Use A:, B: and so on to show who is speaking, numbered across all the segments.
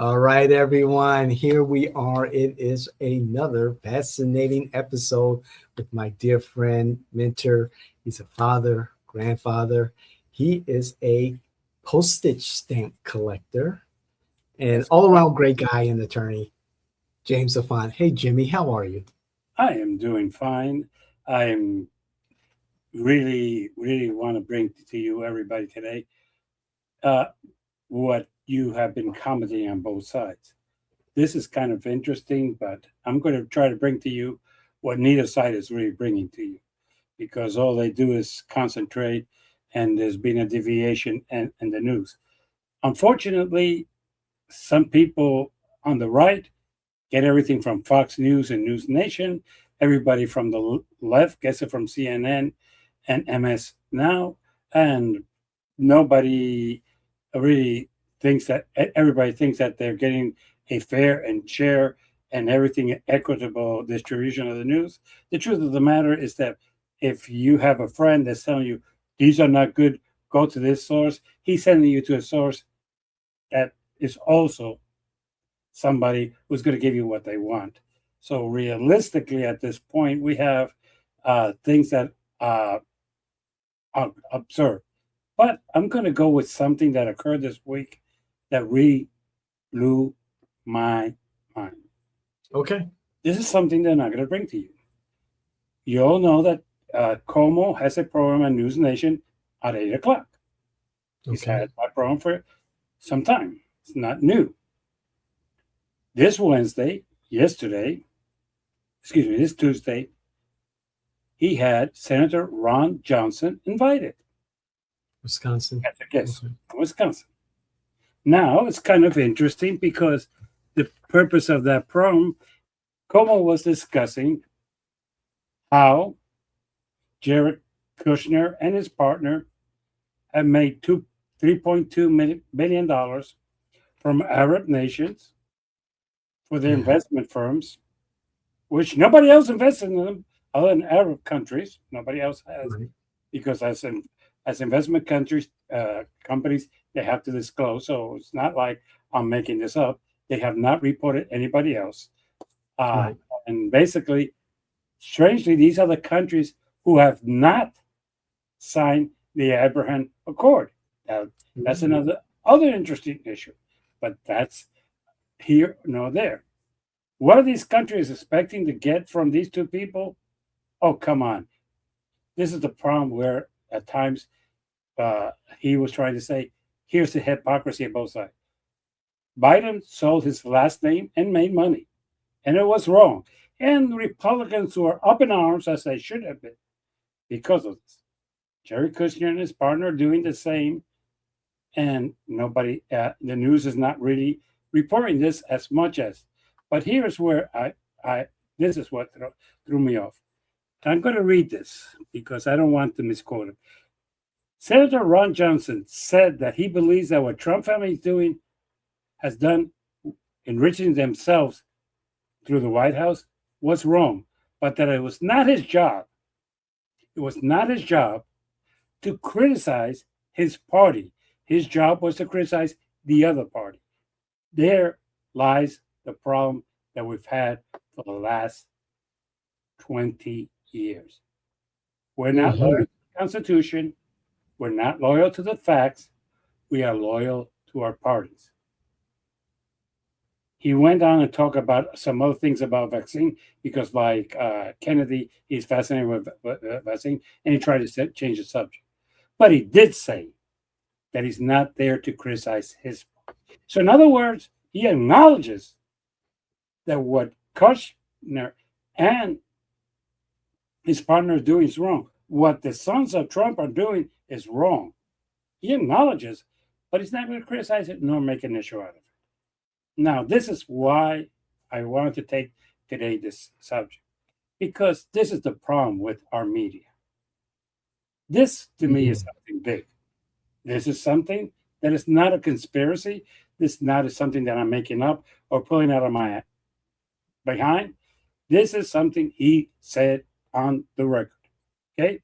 A: All right, everyone. Here we are. It is another fascinating episode with my dear friend, mentor. He's a father, grandfather. He is a postage stamp collector and
B: That's
A: all
B: correct.
A: around great guy and attorney, James Auffant. Hey, Jimmy, how are you?
B: I am doing fine. I am really want to bring to you, everybody, today, uh, what you have been commenting on both sides. This is kind of interesting, but I'm going to try to bring to you what neither side is really bringing to you, because all they do is concentrate, and there's been a deviation in the news. Unfortunately, some people on the right get everything from Fox News and News Nation. Everybody from the left gets it from CNN and MS Now, and nobody really thinks that everybody thinks that they're getting a fair and share and everything equitable distribution of the news. The truth of the matter is that if you have a friend that's telling you these are not good, go to this source, he's sending you to a source that is also somebody who's going to give you what they want. So realistically, at this point, we have things that uh, are absurd. But I'm going to go with something that occurred this week that really blew my mind.
A: Okay.
B: This is something they're not going to bring to you. You all know that Como has a program on News Nation at 8 o'clock. He's
A: Okay.
B: had that program for some time. It's not new. This Wednesday, yesterday, excuse me, this Tuesday, he had Senator Ron Johnson invited
A: Wisconsin.
B: as a guest
A: Okay.
B: from Wisconsin. Now, it's kind of interesting because the purpose of that program, Como was discussing how Jared Kushner and his partner have made $3.2 billion from Arab nations for their
A: Yeah.
B: investment firms, which nobody else invested in them other than Arab countries. Nobody else has,
A: Right.
B: because as investment countries companies, they have to disclose. So it's not like I'm making this up. They have not reported anybody else, uh,
A: Right.
B: and basically, strangely, these are the countries who have not signed the Abraham Accord. Now, that's
A: Mhm.
B: another other interesting issue, but that's here nor there. What are these countries expecting to get from these two people? Oh, come on. This is the problem where at times uh, he was trying to say, here's the hypocrisy of both sides. Biden sold his last name and made money, and it was wrong. And Republicans were up in arms, as they should have been, because of this. Jerry Kushner and his partner are doing the same, and nobody, the news is not really reporting this as much as. But here's where this is what threw me off. I'm going to read this because I don't want to misquote him. Senator Ron Johnson said that he believes that what Trump family is doing has done enriching themselves through the White House was wrong, but that it was not his job. It was not his job to criticize his party. His job was to criticize the other party. There lies the problem that we've had for the last 20 years. We're not loyal
A: Mhm.
B: to the Constitution. We're not loyal to the facts. We are loyal to our parties. He went on and talked about some other things about vaccine because, like Kennedy, he's fascinated with vaccine, and he tried to change the subject. But he did say that he's not there to criticize his. So, in other words, he acknowledges that what Kushner and his partner are doing is wrong. What the sons of Trump are doing is wrong. He acknowledges, but he's not going to criticize it nor make an issue out of it. Now, this is why I wanted to take today this subject, because this is the problem with our media. This, to me, is
A: Mhm.
B: something big. This is something that is not a conspiracy. This is not something that I'm making up or pulling out of my behind. This is something he said on the record. Okay?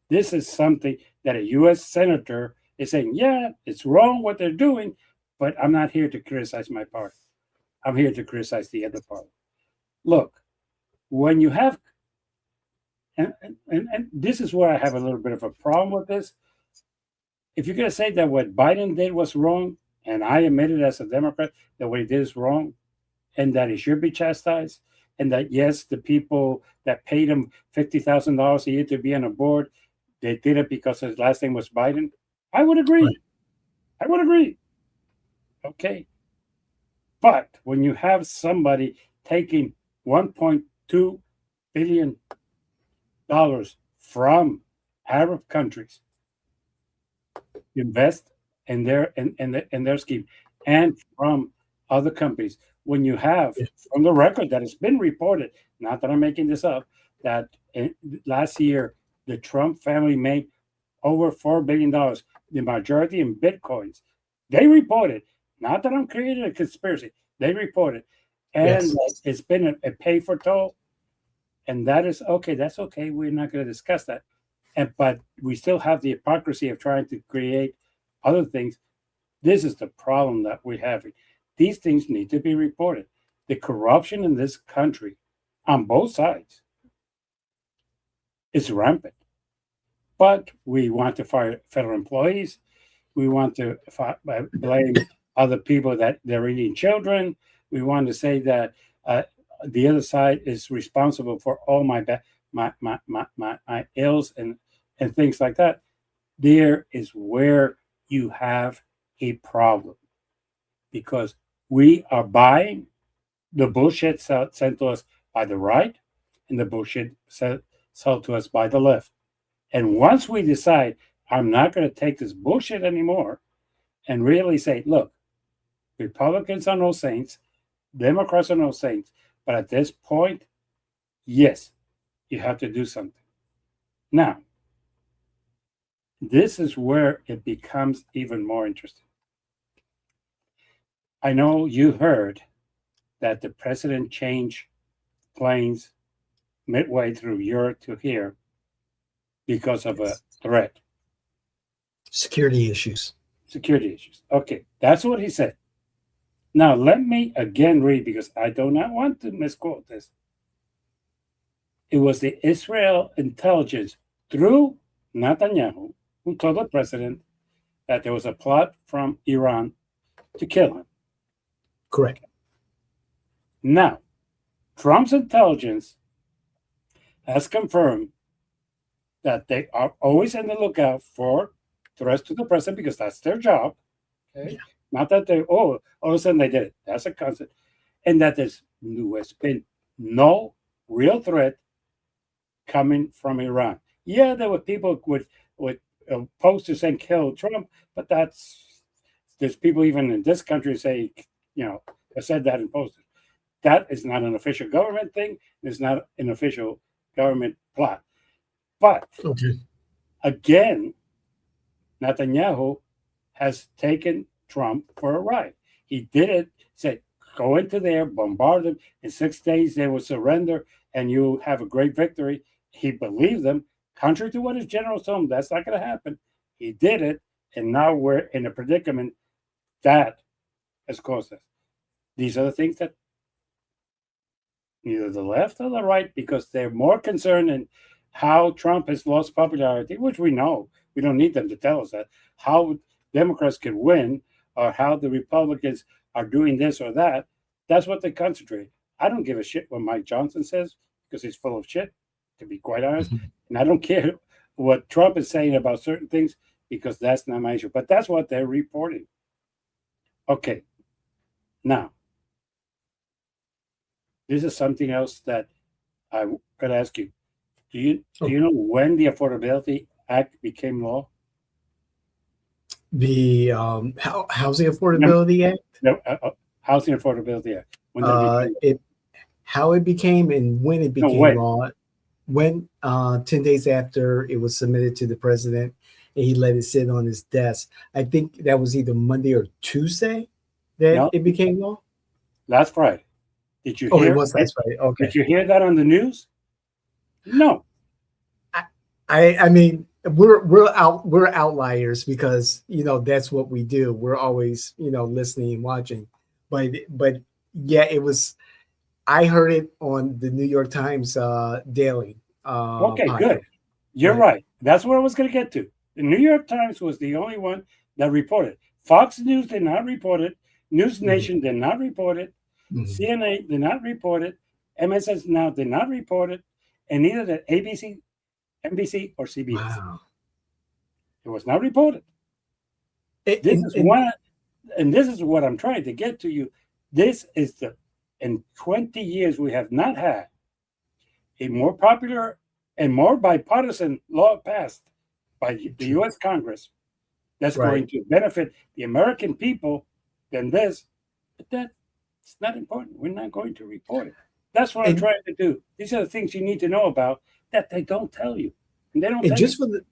B: This is something that a U.S. senator is saying, yeah, it's wrong what they're doing, But I'm not here to criticize my party. I'm here to criticize the other party. Look, when you have, and this is where I have a little bit of a problem with this. If you're going to say that what Biden did was wrong, and I admit it as a Democrat that what he did is wrong, and that he should be chastised, and that yes, the people that paid him $50,000 a year to be on a board, they did it because his last name was Biden. I would agree.
A: Right.
B: I would agree. Okay. But when you have somebody taking $1.2 billion from Arab countries, invest in their scheme, and from other companies, when you have from the record that has been reported, not that I'm making this up, that last year the Trump family made over $4 billion, the majority in bitcoins. They reported, not that I'm creating a conspiracy. They reported, and it's been a pay for toll, and that is okay. That's okay. We're not going to discuss that, but we still have the hypocrisy of trying to create other things. This is the problem that we're having. These things need to be reported. The corruption in this country, on both sides, is rampant. But we want to fire federal employees. We want to blame other people that they're eating children. We want to say that the other side is responsible for all my ills and things like that. There is where you have a problem, because we are buying the bullshit sent to us by the right and the bullshit sold to us by the left. And once we decide, I'm not going to take this bullshit anymore, and really say, look, Republicans are no saints, Democrats are no saints, but at this point, yes, you have to do something. Now, this is where it becomes even more interesting. I know you heard that the president changed planes midway through Europe to here because of a threat.
A: Security issues.
B: Security issues. Okay, that's what he said. Now, let me again read, because I do not want to misquote this. It was the Israel intelligence through Netanyahu who told the president that there was a plot from Iran to kill him.
A: Correct.
B: Now, Trump's intelligence has confirmed that they are always on the lookout for threats to the president, because that's their job. Okay? Yeah. Not that they, all of a sudden they did it. That's a concept. And that there's been no real threat coming from Iran. Yeah, there were people with posters saying kill Trump, but there's people even in this country say, have said that in posters. That is not an official government thing. It's not an official government plot. But again, Netanyahu has taken Trump for a ride. He did it, said, go into there, bombard them. In 6 days, they will surrender, and you have a great victory. He believed them. Contrary to what his generals told him, that's not going to happen. He did it, and now we're in a predicament that has caused us. These are the things that neither the left or the right, because they're more concerned in how Trump has lost popularity, which we know. We don't need them to tell us that. How Democrats can win, or how the Republicans are doing this or that. That's what they concentrate. I don't give a shit what Mike Johnson says, because he's full of shit, to be quite honest. And I don't care what Trump is saying about certain things, because that's not my issue. But that's what they're reporting. Okay. Now, this is something else that I could ask you. Do you know when the Affordability Act became law?
A: The Housing Affordability Act?
B: No, Housing Affordability Act.
A: How it became and when it became law. When 10 days after it was submitted to the president, and he let it sit on his desk. I think that was either Monday or Tuesday that it became law.
B: Last Friday. Did you hear?
A: It was last Friday. Okay.
B: Did you hear that on the news? No.
A: I mean, we're outliers because that's what we do. We're always listening and watching, but yeah, it was. I heard it on the New York Times daily
B: Okay,
A: podcast.
B: good. You're
A: Right.
B: right. That's what I was going to get to. The New York Times was the only one that reported. Fox News did not report it. News
A: Mhm,
B: Nation did not report it.
A: mhm.
B: CNN did not report it. MSS Now did not report it. And neither did ABC, NBC, or CBS.
A: Wow.
B: It was not reported. This
A: And,
B: is
A: and
B: one, and this is what I'm trying to get to you. This is in 20 years, we have not had a more popular and more bipartisan law passed by the U.S. Congress that's
A: right.
B: going to benefit the American people than this. But that's not important. We're not going to report it. That's what I'm
A: And
B: trying to do. These are the things you need to know about that they don't tell you. And they don't
A: and
B: tell you.
A: just for the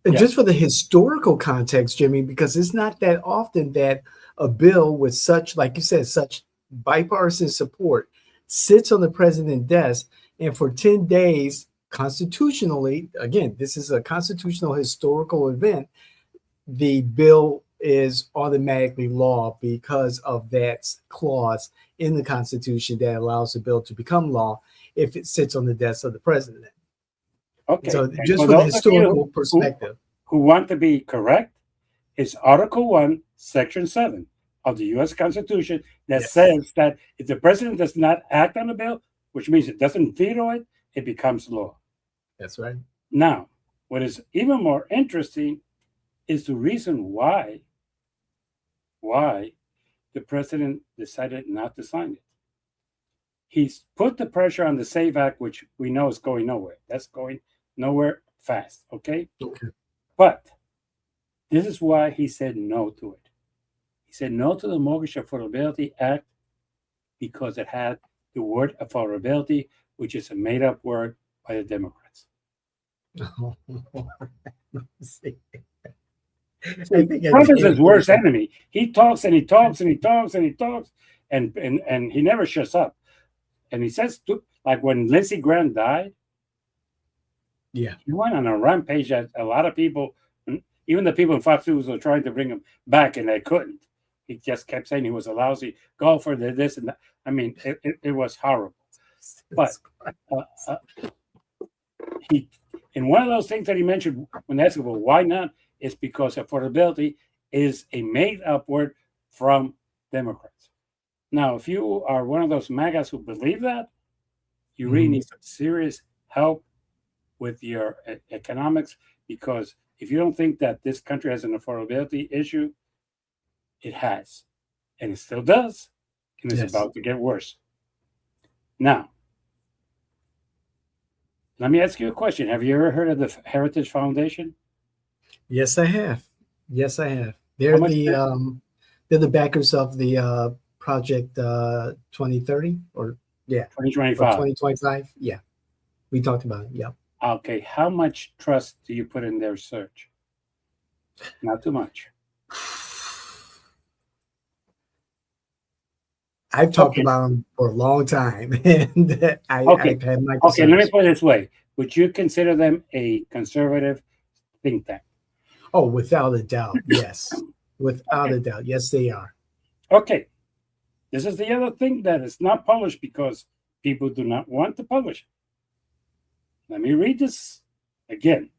B: Yeah.
A: just for the historical context, Jimmy, because it's not that often that a bill with such, like you said, such bipartisan support sits on the president's desk, and for 10 days, constitutionally, again, this is a constitutional historical event, the bill is automatically law because of that clause in the Constitution that allows the bill to become law if it sits on the desk of the president.
B: Okay.
A: So,
B: And
A: just
B: for
A: for the
B: those of you
A: historical
B: who,
A: perspective.
B: who want to be correct, it's Article 1, Section 7 of the U.S. Constitution that
A: Yes,
B: says that if the president does not act on a bill, which means it doesn't veto it, it becomes law.
A: that's right.
B: Now, what is even more interesting is the reason why the president decided not to sign it. He's put the pressure on the SAVE Act, which we know is going nowhere. That's going nowhere fast, okay?
A: Okay.
B: But this is why he said no to it. He said no to the Mortgage Affordability Act because it had the word affordability, which is a made up word by the Democrats.
A: See, I
B: See,
A: think I
B: Trump is
A: get
B: his
A: it.
B: worst enemy. He talks and he talks and he talks and he talks, and he never shuts up. And he says, like when Lindsey Graham died,
A: Yeah.
B: he went on a rampage that a lot of people, even the people in Fox News, were trying to bring him back, and they couldn't. He just kept saying he was a lousy golfer, this and that. I mean, it was horrible. But uh, he, and one of those things that he mentioned when they asked him, well, why not? Is because affordability is a made up word from Democrats. Now, if you are one of those MAGAs who believe that, you really
A: Mhm.
B: need some serious help with your economics, because if you don't think that this country has an affordability issue, it has, and it still does, and it's
A: Yes.
B: about to get worse. Now, let me ask you a question. Have you ever heard of the Heritage Foundation?
A: Yes, I have. Yes, I have.
B: How much?
A: They're the backers of the project 2030 or yeah, or
B: 2025.
A: 2025. Yeah. We talked about it. Yeah.
B: Okay, how much trust do you put in their search? Not too much.
A: I've talked
B: Okay,
A: about them for a long time and
B: okay,
A: I've had my
B: okay. Let me
A: concerns.
B: put it this way: would you consider them a conservative think tank?
A: Oh, without a doubt. Yes. Without
B: Okay,
A: a doubt. Yes, they are.
B: okay. This is the other thing that is not published because people do not want to publish it. Let me read this again.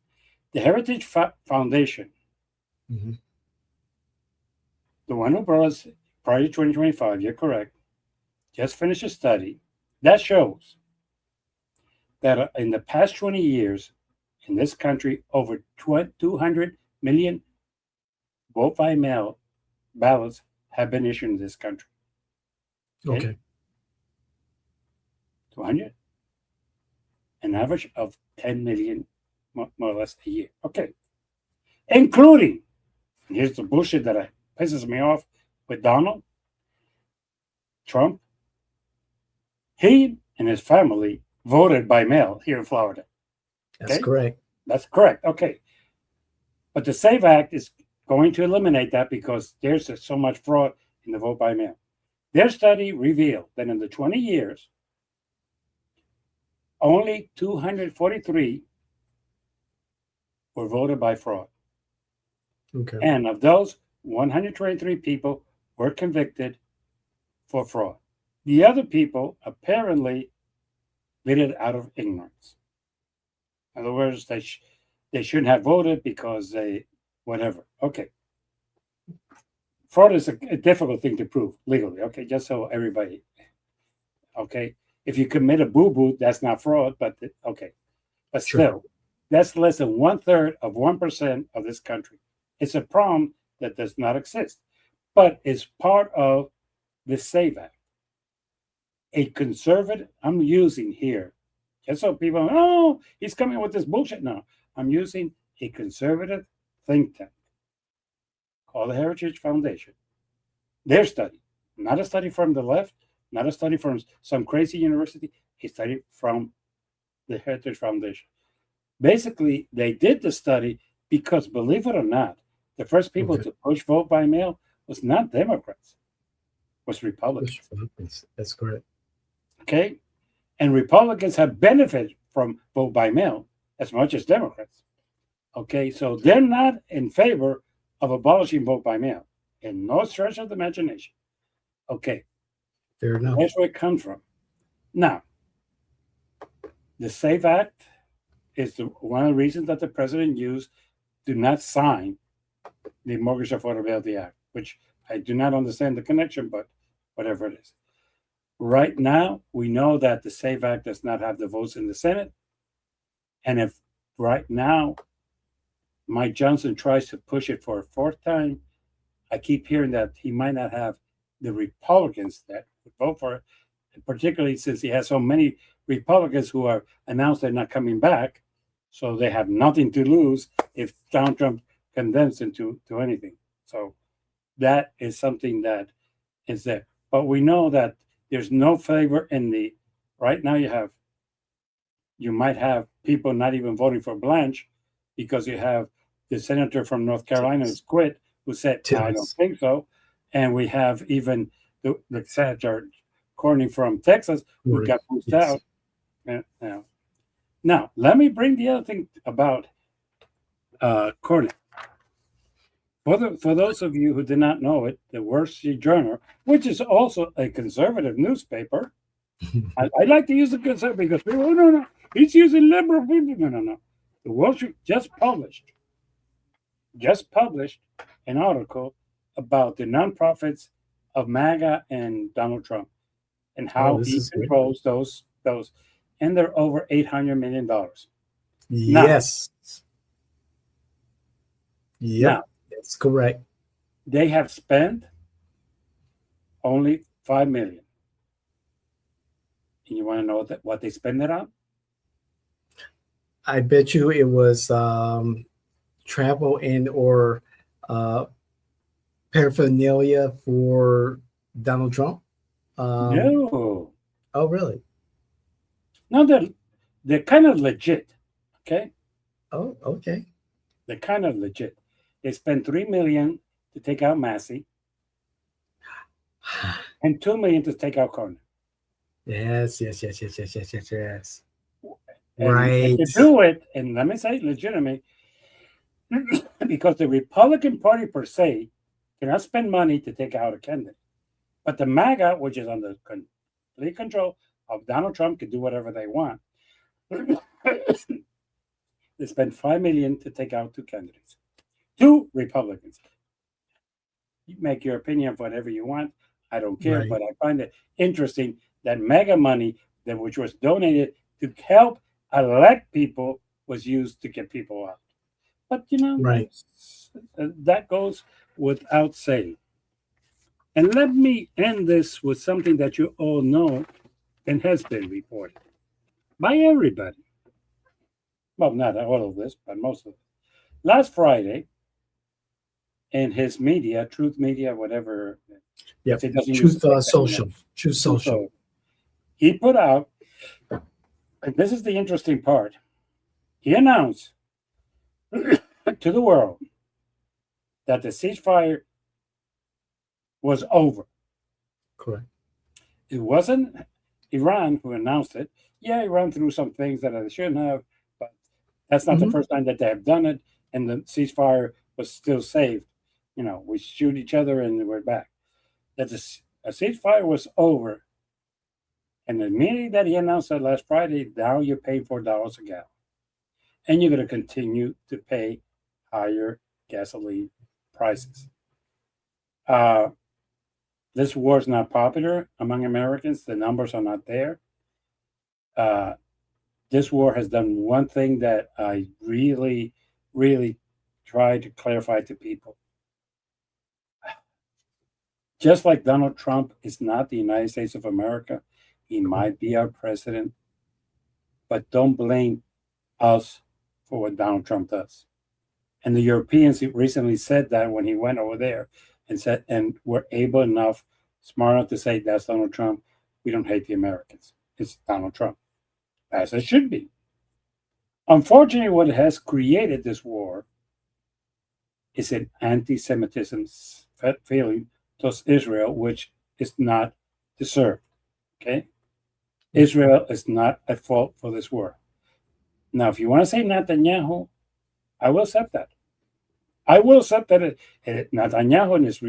B: The Heritage Foundation,
A: Mhm.
B: the one who brought us prior to 2025, you're correct, just finished a study that shows that in the past 20 years in this country, over 200 million vote by mail ballots have been issued in this country. Okay,
A: Okay.
B: 200, an average of 10 million more or less a year. Okay, including, and here's the bullshit that pisses me off with Donald Trump. He and his family voted by mail here in Florida.
A: That's
B: Okay,
A: correct.
B: that's correct. Okay, but the SAVE Act is going to eliminate that because there's so much fraud in the vote by mail. Their study revealed that in the 20 years, only 243 were voted by fraud.
A: Okay.
B: And of those, 123 people were convicted for fraud. The other people apparently did it out of ignorance. In other words, they shouldn't have voted because they, whatever. Okay. Fraud is a difficult thing to prove legally. Okay. Just so everybody, okay. If you commit a boo boo, that's not fraud, but okay. But
A: Sure.
B: still, that's less than 1/3 of 1% of this country. It's a problem that does not exist, but it's part of the SAVE Act. A conservative, I'm using here, just so people, oh, he's coming with this bullshit. No, I'm using a conservative think tank called the Heritage Foundation. Their study, not a study from the left, not a study from some crazy university, a study from the Heritage Foundation. Basically, they did the study because, believe it or not, the first people
A: Okay.
B: to push vote by mail was not Democrats, was Republicans.
A: That's correct.
B: Okay? And Republicans have benefited from vote by mail as much as Democrats. Okay? So they're not in favor of abolishing vote by mail in no stretch of the imagination. Okay.
A: Fair enough.
B: That's where it comes from. Now, the SAVE Act is one of the reasons that the president used to not sign the Mortgage Affordability Act, which I do not understand the connection, but whatever it is. Right now, we know that the SAVE Act does not have the votes in the Senate. And if right now Mike Johnson tries to push it for a fourth time, I keep hearing that he might not have the Republicans that would vote for it, particularly since he has so many Republicans who are announced they're not coming back. So they have nothing to lose if Donald Trump condemns them to anything. So that is something that is there. But we know that there's no favor in the right now. You might have people not even voting for Blanche because you have the senator from North Carolina who's quit, who said, I don't think so. And we have even the senator Cornyn from Texas who got pushed out. Now, let me bring the other thing about Cornyn. For those of you who did not know it, the Wall Street Journal, which is also a conservative newspaper, I like to use the conservative because people, oh, no, he's using liberal people. No. The Wall Street just published an article about the nonprofits of MAGA and Donald Trump and how he controls those, and they're over $800 million.
A: Yes.
B: Yeah,
A: that's correct.
B: They have spent only $5 million. And you want to know what they spend it on?
A: I bet you it was travel and or paraphernalia for Donald Trump.
B: No.
A: Oh, really?
B: No, they're kind of legit. Okay.
A: Oh, okay.
B: They're kind of legit. They spent $3 million to take out Massey and $2 million to take out Cornyn.
A: Yes.
B: And
A: right.
B: to do it, and let me say legitimate, because the Republican Party per se cannot spend money to take out a candidate. But the MAGA, which is under complete control of Donald Trump, can do whatever they want. They spent $5 million to take out 2 candidates, 2 Republicans. You make your opinion of whatever you want. I don't care,
A: Right.
B: but I find it interesting that MAGA money, which was donated to help elect people, was used to get people out. But
A: Right.
B: that goes without saying. And let me end this with something that you all know and has been reported by everybody. Well, not all of this, but most of it. Last Friday, in his media, Truth Media, whatever.
A: Yeah.
B: it doesn't
A: Truth
B: use
A: Social. Truth Social.
B: He put out, and this is the interesting part. He announced to the world that the ceasefire was over.
A: Correct.
B: It wasn't Iran who announced it. Yeah, Iran threw some things that they shouldn't have, but that's not the first time that they have done it. and the ceasefire was still saved. We shoot each other and we're back. That a ceasefire was over, and the minute that he announced that last Friday, now you're paying $4 a gallon, and you're going to continue to pay higher gasoline prices. Uh, this war is not popular among Americans. The numbers are not there. Uh, this war has done one thing that I really, really try to clarify to people. Just like Donald Trump is not the United States of America, he might be our president, but don't blame us for what Donald Trump does. And the Europeans recently said that when he went over there and were able enough, smart enough to say, that's Donald Trump. We don't hate the Americans. It's Donald Trump, as it should be. Unfortunately, what has created this war is an anti-Semitism feeling towards Israel, which is not deserved. Okay? Israel is not at fault for this war. Now, if you want to say Netanyahu, I will accept that. I will accept that Netanyahu and his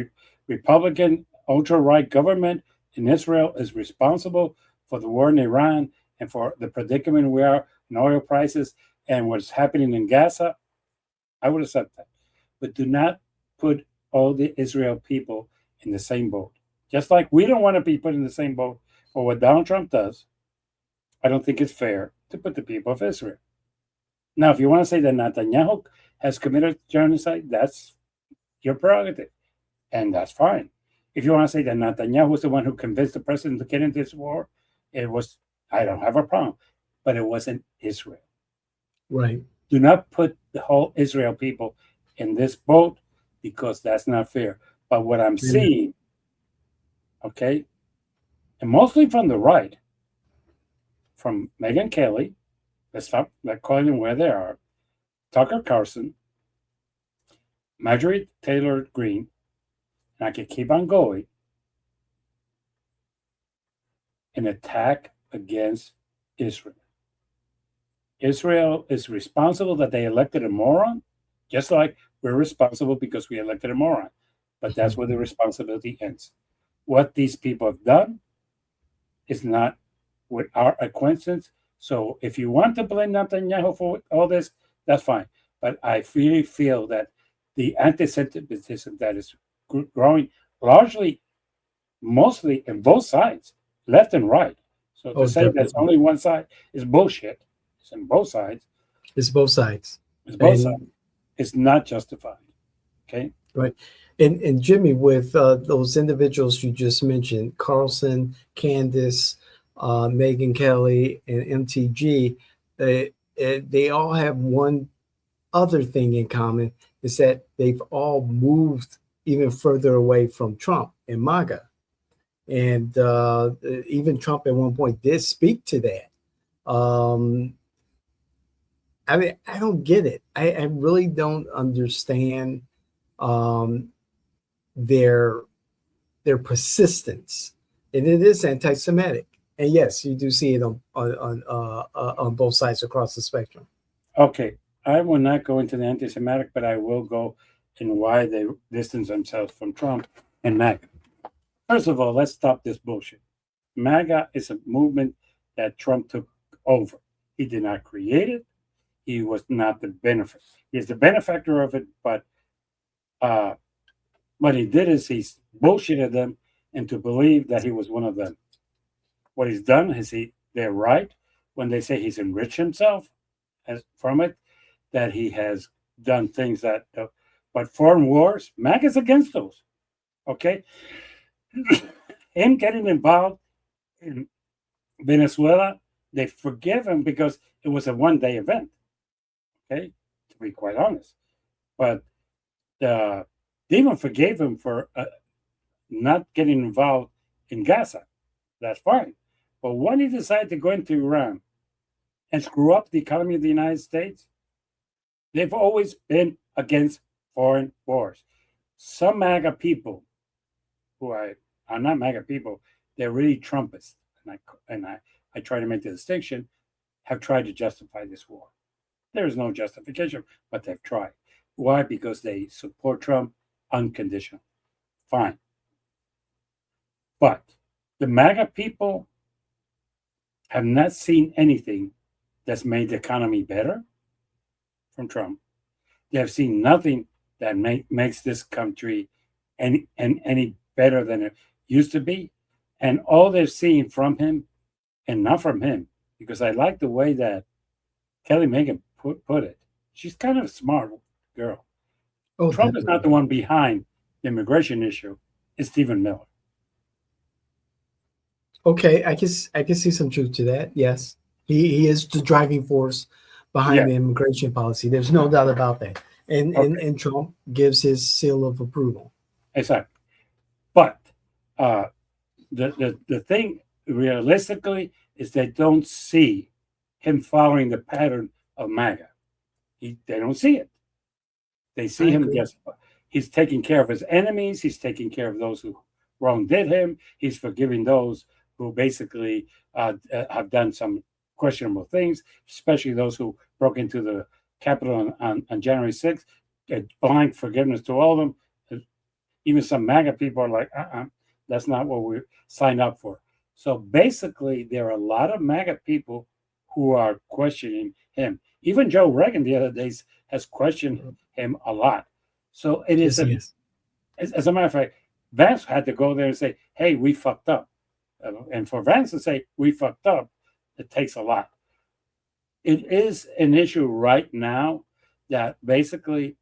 B: Republican ultra-right government in Israel is responsible for the war in Iran and for the predicament we are in oil prices and what's happening in Gaza. I would accept that. But do not put all the Israel people in the same boat. Just like we don't want to be put in the same boat for what Donald Trump does, I don't think it's fair to put the people of Israel. Now, if you want to say that Netanyahu has committed genocide, that's your prerogative, and that's fine. If you want to say that Netanyahu was the one who convinced the president to get into this war, I don't have a problem, but it wasn't Israel.
A: Right.
B: Do not put the whole Israel people in this boat because that's not fair. But what I'm seeing, okay, and mostly from the right, from Megyn Kelly, let's stop calling them where they are, Tucker Carlson, Marjorie Taylor Greene, and I could keep on going, an attack against Israel. Israel is responsible that they elected a moron, just like we're responsible because we elected a moron. But that's where the responsibility ends. What these people have done is not with our acquaintance. So if you want to blame Netanyahu for all this, that's fine. But I really feel that the anti-Semitism that is growing largely, mostly in both sides, left and right. So to say that's only one side is bullshit. It's in both sides.
A: It's both sides.
B: It's both sides. It's not justified. Okay.
A: Right. And Jimmy, with those individuals you just mentioned, Carlson, Candace, Megyn Kelly, and MTG, they all have one other thing in common, is that they've all moved even further away from Trump and MAGA. And even Trump at one point did speak to that. I mean, I don't get it. I really don't understand their persistence, and it is anti-Semitic. And yes, you do see it on both sides across the spectrum.
B: Okay, I will not go into the anti-Semitic, but I will go in why they distance themselves from Trump and MAGA. First of all, let's stop this bullshit. MAGA is a movement that Trump took over. He did not create it. He was not the benefactor. He's the benefactor of it, but what he did is he's bullshitted them into believe that he was one of them. What he's done is they're right when they say he's enriched himself from it, that he has done things that, but foreign wars, MAGA's against those. Okay? Him getting involved in Venezuela, they forgive him because it was a one-day event. Okay? To be quite honest. But they even forgave him for not getting involved in Gaza. That's fine. But when he decided to go into Iran and screw up the economy of the United States, they've always been against foreign wars. Some MAGA people, who are not MAGA people, they're really Trumpists, and I try to make the distinction, have tried to justify this war. There is no justification, but they've tried. Why? Because they support Trump unconditional. Fine. But the MAGA people have not seen anything that's made the economy better from Trump. They have seen nothing that makes this country any better than it used to be. And all they've seen from him, and not from him, because I like the way that Kelly Megan put it. She's kind of a smart girl.
A: Oh,
B: Trump is not the
A: definitely.
B: one behind the immigration issue. It's Stephen Miller.
A: Okay, I can see some truth to that. Yes, he is the driving force behind
B: Yeah.
A: the immigration policy. There's no doubt about that. And and,
B: Okay.
A: and Trump gives his seal of approval.
B: Exactly. But uh, the thing realistically is they don't see him following the pattern of MAGA. They don't see it. They
A: I
B: see him
A: agree.
B: just, he's taking care of his enemies. He's taking care of those who wrong did him. He's forgiving those who basically have done some questionable things, especially those who broke into the Capitol on January 6th. Blind forgiveness to all of them. Even some MAGA people are like, that's not what we signed up for. So basically, there are a lot of MAGA people who are questioning him. Even Joe Reagan the other day has questioned him a lot. So it is
A: Yes, yes.
B: as a matter of fact, Vance had to go there and say, hey, we fucked up. And for Vance to say, we fucked up, it takes a lot. It is an issue right now that basically,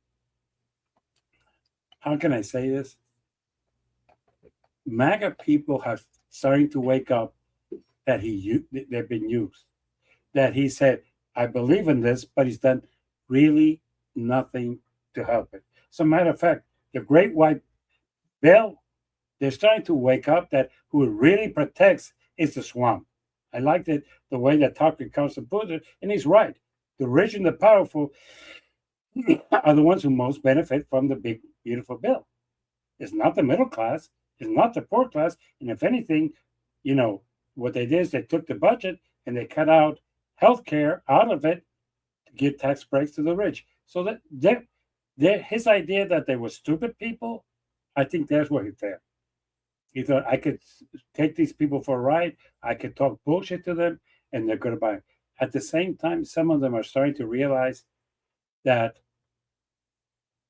B: how can I say this? MAGA people have starting to wake up that they've been used. That he said, I believe in this, but he's done really nothing to help it. As a matter of fact, the Great White Bill, they're starting to wake up that who it really protects is the swamp. I liked it the way that Tucker Carlson put it, and he's right. The rich and the powerful are the ones who most benefit from the big, beautiful bill. It's not the middle class, it's not the poor class, and if anything, you know, what they did is they took the budget and they cut out health care out of it to give tax breaks to the rich. So that his idea that they were stupid people, I think that's where he failed. He thought I could take these people for a ride, I could talk bullshit to them, and they're going to buy it. At the same time, some of them are starting to realize that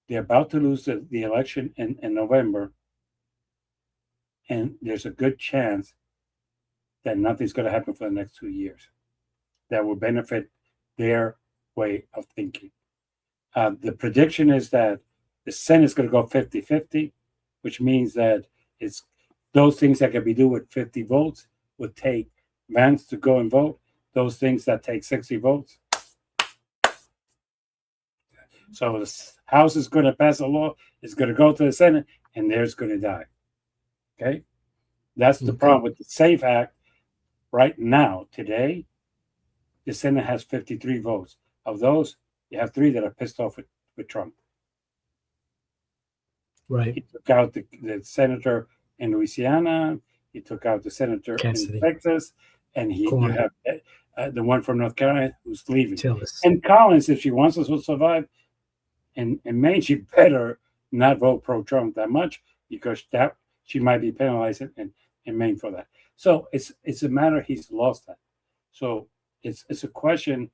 B: they're about to lose the election in November, and there's a good chance that nothing's going to happen for the next 2 years that will benefit their way of thinking. The prediction is that the Senate is going to go 50-50, which means that it's those things that can be done with 50 votes would take Vance to go and vote. Those things that take 60 votes. So the House is going to pass a law, it's going to go to the Senate, and there's going to die. Okay? That's the
A: Okay.
B: problem with the SAFE Act. Right now, today, the Senate has 53 votes. Of those, you have 3 that are pissed off with Trump.
A: Right.
B: He took out the senator in Louisiana. He took out the senator
A: Cassidy.
B: in Texas, and you
A: Corn.
B: have the one from North Carolina who's leaving.
A: Tillis.
B: And Collins, if she wants us to survive, in Maine, she better not vote pro-Trump that much because that she might be penalized in Maine for that. So it's a matter he's lost that. So it's a question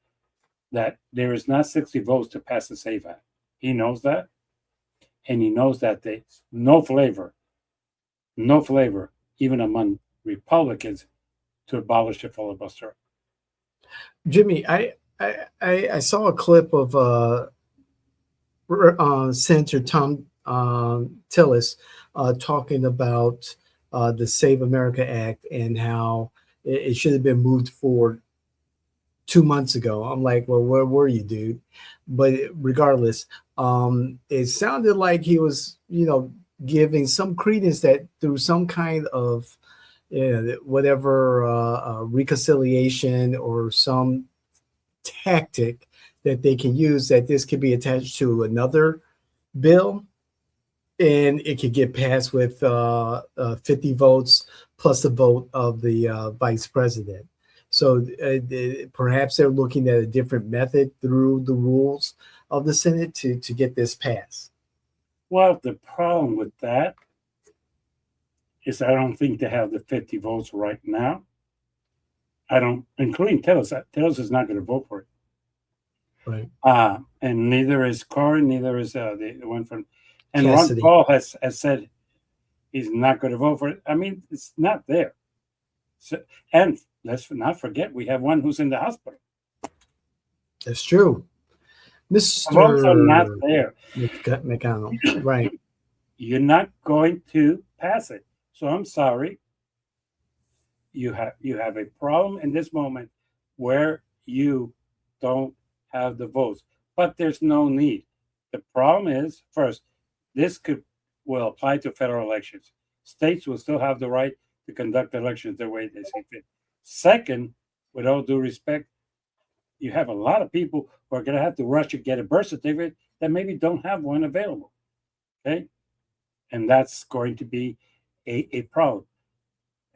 B: that there is not 60 votes to pass the SAFE Act. He knows that, and he knows that there's no flavor, even among Republicans, to abolish the filibuster.
A: Jimmy, I saw a clip of Senator Tom Tillis talking about the Save America Act and how it should have been moved forward 2 months ago. I'm like, well, where were you, dude? But regardless, it sounded like he was, giving some credence that through some kind of whatever reconciliation or some tactic that they can use, that this could be attached to another bill and it could get passed with 50 votes plus a vote of the vice president. So perhaps they're looking at a different method through the rules. of the Senate to get this passed.
B: Well, the problem with that is I don't think they have the 50 votes right now. I don't, including Tillis. Tillis is not going to vote for it.
A: Right.
B: And neither is Corey, neither is the one from, and Ron
A: Cassidy.
B: Paul has said he's not going to vote for it. I mean, it's not there. So, and let's not forget, we have one who's in the hospital.
A: That's true.
B: The votes are not
A: Mr.
B: there.
A: McConnell. Right.
B: You're not going to pass it. So I'm sorry. You have a problem in this moment where you don't have the votes, but there's no need. The problem is, first, this will apply to federal elections. States will still have the right to conduct elections the way they see fit. Second, with all due respect, you have a lot of people who are going to have to rush to get a birth certificate that maybe don't have one available. Okay, and that's going to be a problem.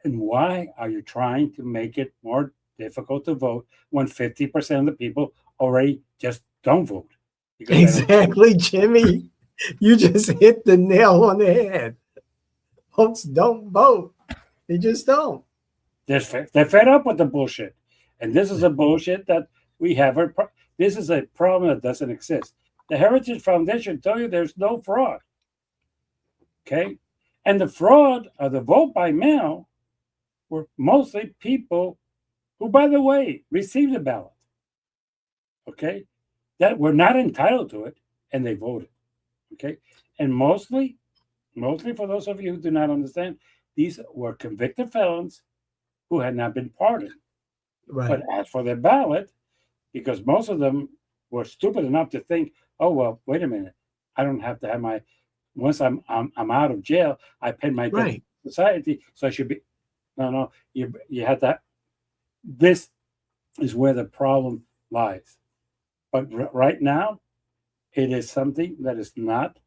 B: And why are you trying to make it more difficult to vote when 50% of the people already just don't vote?
A: Exactly, Jimmy. You just hit the nail on the head. Folks don't vote. They just don't.
B: They're fed up with the bullshit. And this is a bullshit that we have. This is a problem that doesn't exist. The Heritage Foundation tell you there's no fraud. Okay? And the fraud of the vote by mail were mostly people who, by the way, received a ballot. Okay? That were not entitled to it, and they voted. Okay? And mostly for those of you who do not understand, these were convicted felons who had not been pardoned.
A: Right.
B: But as for their ballot, because most of them were stupid enough to think, oh well, wait a minute, I don't have to have my once I'm out of jail, I paid my debt to society, so I should be. No, you had that. This is where the problem lies. But right now, it is something that is not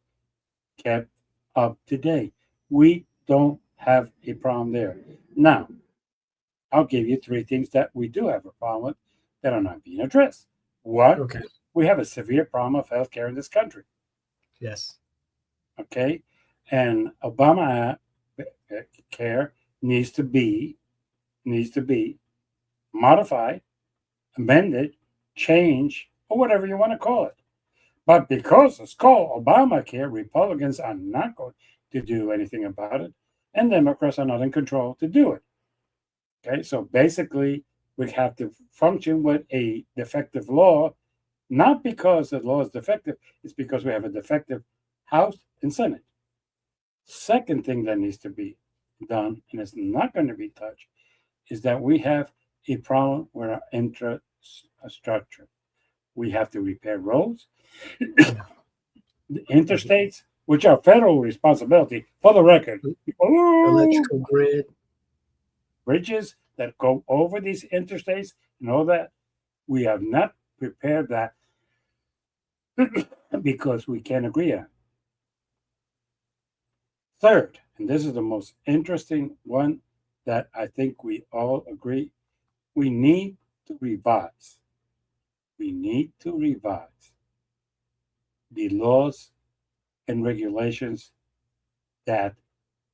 B: kept up to date. We don't have a problem there. Now, I'll give you three things that we do have a problem with that are not being addressed. One,
A: Okay.
B: we have a severe problem of healthcare in this country.
A: Yes.
B: Okay, and Obama care needs to be modified, amended, changed, or whatever you want to call it. But because it's called Obamacare, Republicans are not going to do anything about it, and Democrats are not in control to do it. Okay, so basically, we have to function with a defective law, not because the law is defective, it's because we have a defective House and Senate. Second thing that needs to be done, and it's not going to be touched, is that we have a problem with our infrastructure. We have to repair roads, the interstates, which are federal responsibility, for the record.
A: Electrical grid.
B: Bridges that go over these interstates and all that, we have not prepared that because we can't agree on. Third, and this is the most interesting one that I think we all agree, we need to revise. We need to revise the laws and regulations that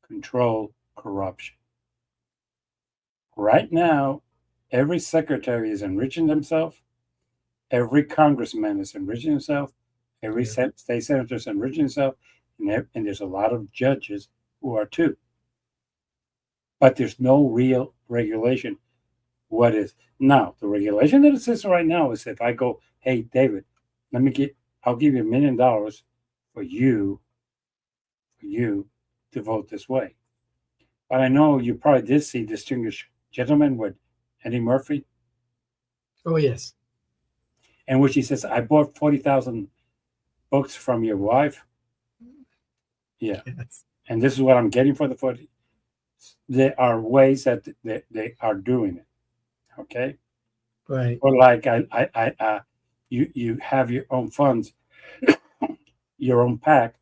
B: control corruption. Right now, every secretary is enriching themselves, every congressman is enriching himself, every state senator is enriching himself, and there's a lot of judges who are too. But there's no real regulation. What is now the regulation that exists right now is if I go, hey David, I'll give you $1 million for you to vote this way. But I know you probably did see Distinguished Gentleman with Eddie Murphy.
A: Oh yes.
B: In which he says, I bought 40,000 books from your wife. Yeah.
A: Yes.
B: And this is what I'm getting for the 40. There are ways that they are doing it. Okay.
A: Right.
B: Or like you have your own funds, your own pack,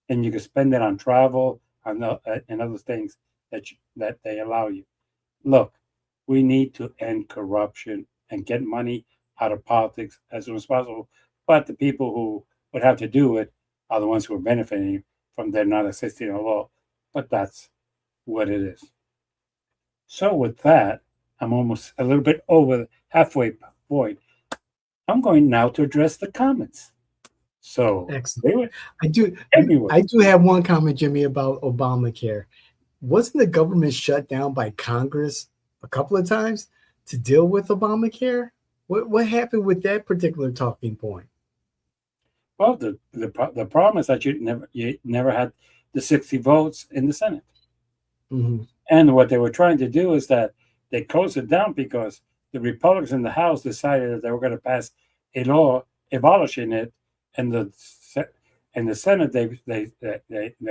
B: and you can spend it on travel and other things that they allow you. Look, we need to end corruption and get money out of politics as soon as possible. But the people who would have to do it are the ones who are benefiting from their not assisting a law. But that's what it is. So with that, I'm almost a little bit over the halfway point. I'm going now to address the comments. So
A: Excellent.
B: they were
A: I do.
B: everywhere.
A: I do have one comment, Jimmy, about Obamacare. Wasn't the government shut down by Congress a couple of times to deal with Obamacare? What happened with that particular talking point?
B: Well, the problem is that you never had the 60 votes in the Senate.
A: Hmm.
B: And what they were trying to do is that they closed it down because the Republicans in the House decided that they were going to pass a law abolishing it, and the Senate they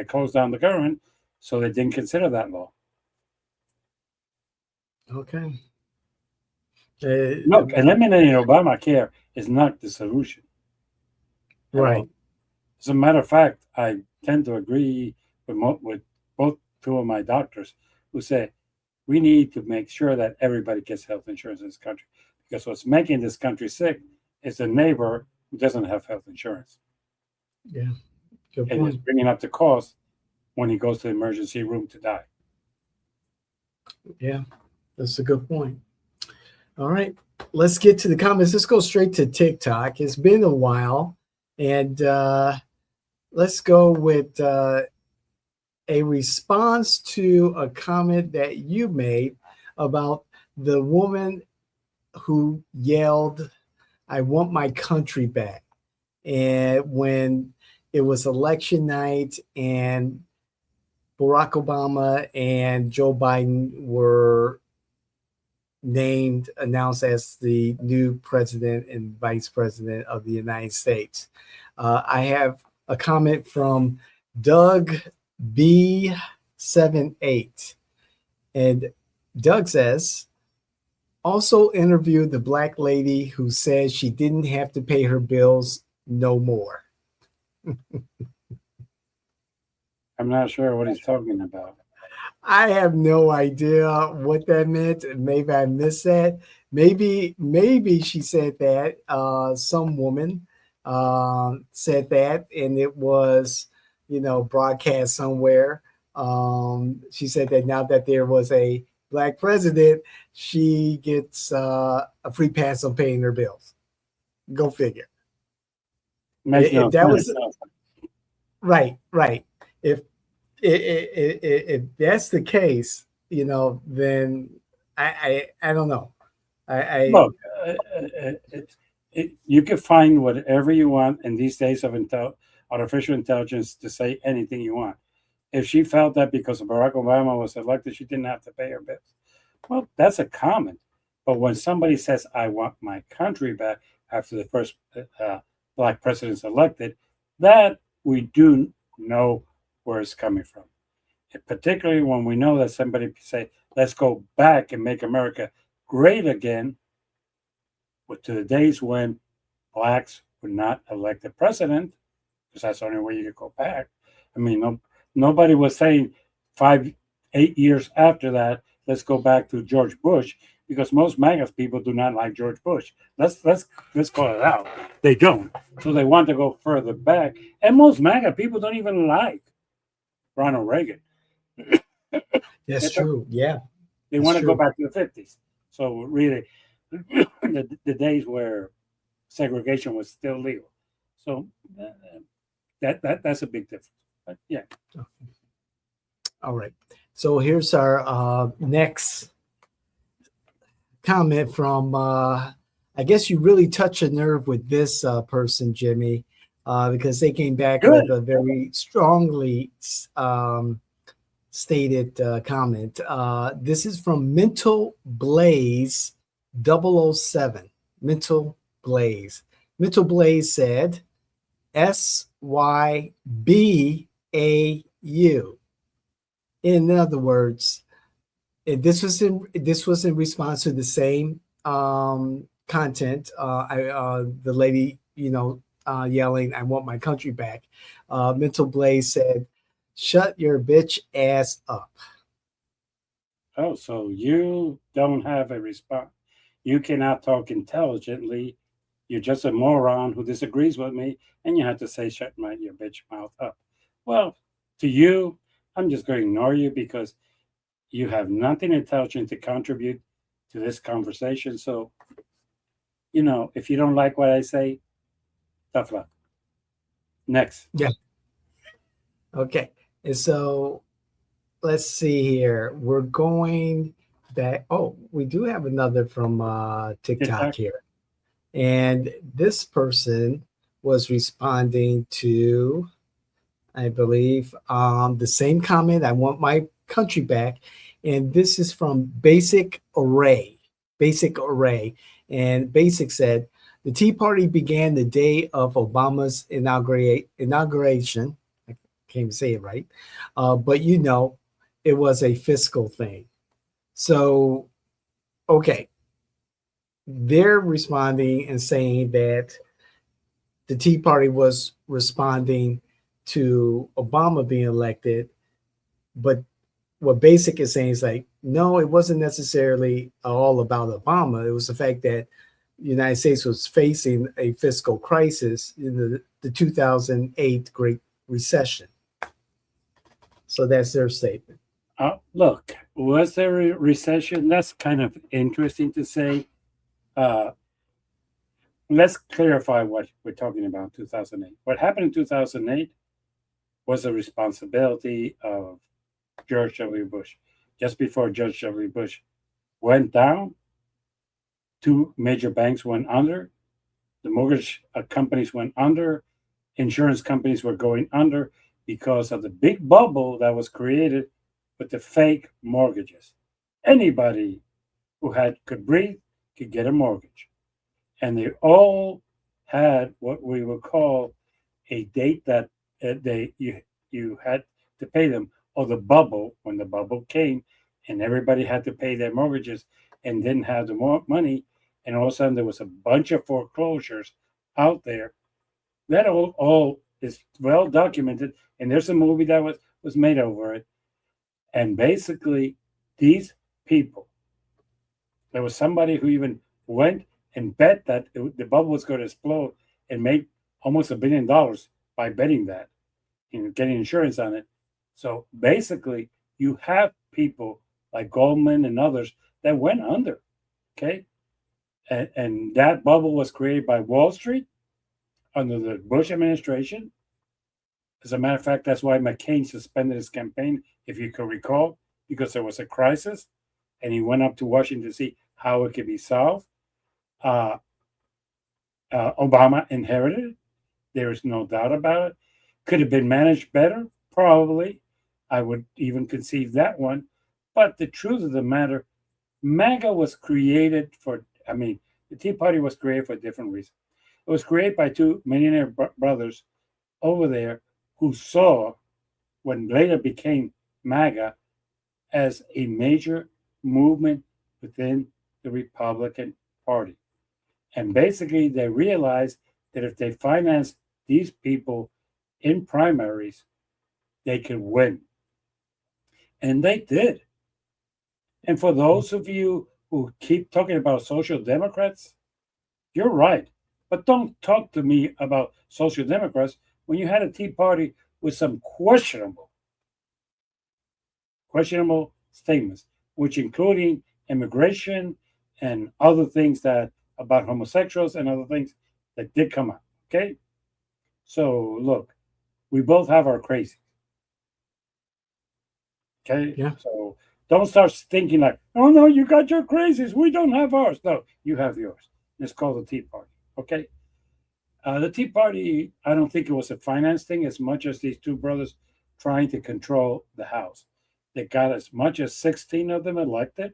B: closed down the government, so they didn't consider that law.
A: Okay.
B: Look, eliminating Obamacare is not the solution at all.
A: Right.
B: As a matter of fact, I tend to agree with both two of my doctors who say we need to make sure that everybody gets health insurance in this country, because what's making this country sick is the neighbor who doesn't have health insurance
A: Yeah. Good
B: and is
A: point.
B: bringing up the cost when he goes to the emergency room to die.
A: Yeah. That's a good point. All right. Let's get to the comments. Let's go straight to TikTok. It's been a while. And let's go with a response to a comment that you made about the woman who yelled, "I want my country back." And when it was election night and Barack Obama and Joe Biden were announced as the new president and vice president of the United States. I have a comment from Doug B78. And Doug says, also interviewed the black lady who said she didn't have to pay her bills no more.
B: I'm not sure what he's talking about.
A: I have no idea what that meant. Maybe I missed that. Maybe she said that. Some woman said that, and it was, broadcast somewhere. She said that now that there was a black president, she gets a free pass on paying her bills. Go figure.
B: Makes no
A: That
B: sense.
A: was right, right. If that's the case, then I don't know. I
B: Look, you can find whatever you want in these days of artificial intelligence to say anything you want. If she felt that because Barack Obama was elected, she didn't have to pay her bills. Well, that's a comment. But when somebody says, I want my country back after the first black president is elected, that we do know where it's coming from. And particularly when we know that somebody say, let's go back and make America great again, to the days when blacks were not elected president, because that's the only way you could go back. I mean, nobody was saying 8 years after that, let's go back to George Bush, because most MAGA people do not like George Bush. Let's call it out. They don't. So they want to go further back. And most MAGA people don't even like Ronald Reagan.
A: that's true. Yeah,
B: They
A: that's
B: want to go
A: true.
B: back to the 50s. So really, the days where segregation was still legal. So that's a big difference. But yeah.
A: All right. So here's our next comment from. I guess you really touch a nerve with this person, Jimmy, because they came back with
B: Good.
A: a very strongly stated comment. This is from Mental Blaze 007. Mental Blaze. Mental Blaze said, SYBAU. In other words, this was in response to the same content. The lady, yelling, "I want my country back." Mental Blaze said, "Shut your bitch ass up."
B: Oh, so you don't have a response. You cannot talk intelligently You're just a moron who disagrees with me, and you have to say, shut your bitch mouth up. Well, to you, I'm just going to ignore you because you have nothing intelligent to contribute to this conversation. So, if you don't like what I say, tough luck. Next.
A: Yeah. Okay. And so let's see here. We're going back. Oh, we do have another from TikTok
B: TikTok.
A: here. And this person was responding to, I believe, the same comment. I want my country back. And this is from Basic Array. Basic Array. And Basic said, the Tea Party began the day of Obama's inauguration. I can't even say it right. But it was a fiscal thing. So, okay, they're responding and saying that the Tea Party was responding to Obama being elected, but what Basic is saying is like, no, it wasn't necessarily all about Obama. It was the fact that the United States was facing a fiscal crisis in the 2008 Great Recession. So that's their statement.
B: Look, was there a recession? That's kind of interesting to say. Uh, let's clarify what we're talking about 2008. What happened in 2008 was a responsibility of George W. Bush. Just before George W. Bush went down, two major banks went under, the mortgage companies went under, insurance companies were going under because of the big bubble that was created with the fake mortgages. Anybody who could breathe could get a mortgage. And they all had what we would call a date that you had to pay them, or the bubble, when the bubble came and everybody had to pay their mortgages and didn't have the more money, and all of a sudden there was a bunch of foreclosures out there. That all is well documented, and there's a movie that was made over it. And basically, these people, there was somebody who even went and bet that the bubble was going to explode and made almost $1 billion by betting that and getting insurance on it. So basically, you have people like Goldman and others that went under. Okay. And that bubble was created by Wall Street under the Bush administration. As a matter of fact, that's why McCain suspended his campaign, if you can recall, because there was a crisis and he went up to Washington to see how it could be solved. Obama inherited it. There is no doubt about it. Could have been managed better? Probably. I would even conceive that one. But the truth of the matter, MAGA was created the Tea Party was created for a different reason. It was created by two millionaire brothers over there who saw what later became MAGA as a major movement within the Republican Party. And basically, they realized that if they financed these people in primaries, they could win. And they did. And for those of you who keep talking about social democrats, you're right. But don't talk to me about social democrats when you had a Tea Party with some questionable statements, which including immigration and other things that about homosexuals and other things that did come out. Okay. So look, we both have our crazy. Okay.
A: Yeah.
B: So don't start thinking like, oh no, you got your crazies. We don't have ours. No, you have yours. It's called the Tea Party. Okay. The Tea Party, I don't think it was a finance thing as much as these two brothers trying to control the House. They got as much as 16 of them elected.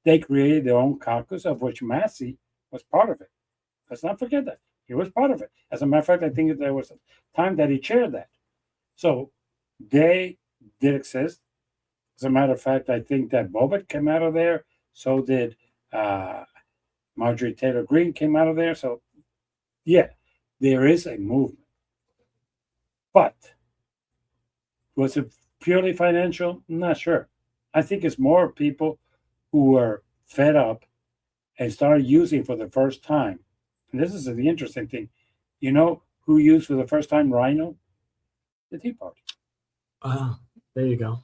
B: They created their own caucus, of which Massey was part of it. Let's not forget that. He was part of it. As a matter of fact, I think there was a time that he chaired that. So they did exist. As a matter of fact, I think that Bobbitt came out of there. So did Marjorie Taylor Greene came out of there. So, yeah, there is a movement. But was it purely financial? I'm not sure. I think it's more people who were fed up and started using for the first time And this is the interesting thing. You know who used for the first time rhino? The Tea Party.
A: Uh, there you go.